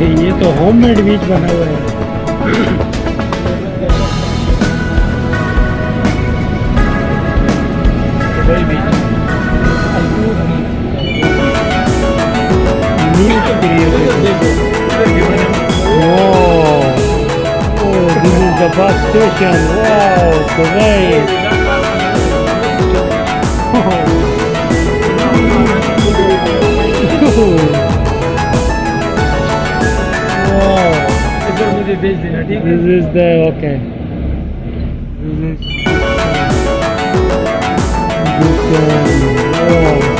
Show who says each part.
Speaker 1: ये तो होममेड बीच बना हुआ है। Dubai beach this is the bus station. Wow, great. Wow. This is the okay. This is wow.